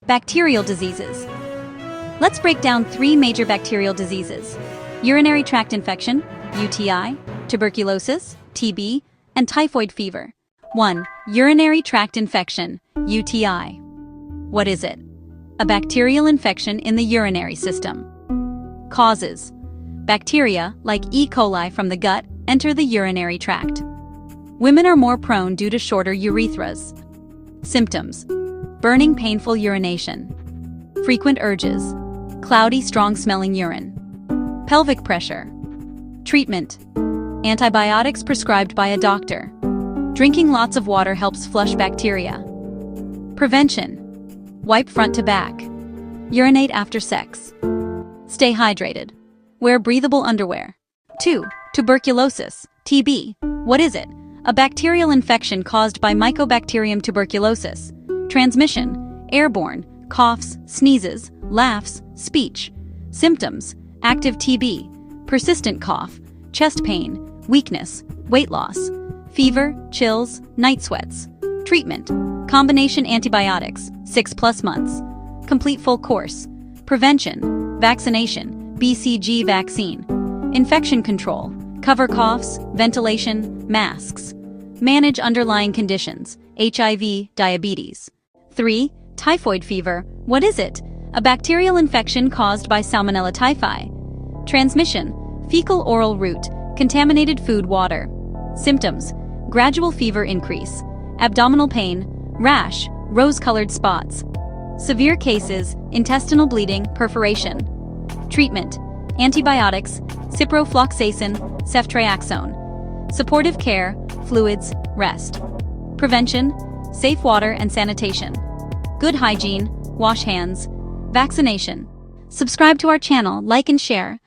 Bacterial diseases. Let's break down 3 major bacterial diseases: urinary tract infection, UTI, tuberculosis, TB, and typhoid fever. 1. Urinary tract infection, UTI. What is it? A bacterial infection in the urinary system. Causes. Bacteria, like E. coli from the gut, enter the urinary tract. Women are more prone due to shorter urethras. Symptoms. Burning, painful urination. Frequent urges. Cloudy, strong-smelling urine. Pelvic pressure. Treatment. Antibiotics prescribed by a doctor. Drinking lots of water helps flush bacteria. Prevention. Wipe front to back. Urinate after sex. Stay hydrated. Wear breathable underwear. 2. Tuberculosis, TB. What is it? A bacterial infection caused by Mycobacterium tuberculosis. Transmission: airborne, coughs, sneezes, laughs, speech. Symptoms: active TB, persistent cough, chest pain, weakness, weight loss, fever, chills, night sweats. Treatment: combination antibiotics, 6+ months. Complete full course. Prevention: vaccination, BCG vaccine. Infection control: cover coughs, ventilation, masks. Manage underlying conditions: HIV, diabetes. 3. Typhoid fever. What is it? A bacterial infection caused by Salmonella typhi. Transmission: fecal-oral route, contaminated food, water. Symptoms: gradual fever increase, abdominal pain, rash, rose-colored spots. Severe cases: intestinal bleeding, perforation. Treatment: antibiotics, ciprofloxacin, ceftriaxone. Supportive care, fluids, rest. Prevention: safe water and sanitation. Good hygiene, wash hands. Vaccination. Subscribe to our channel, like and share.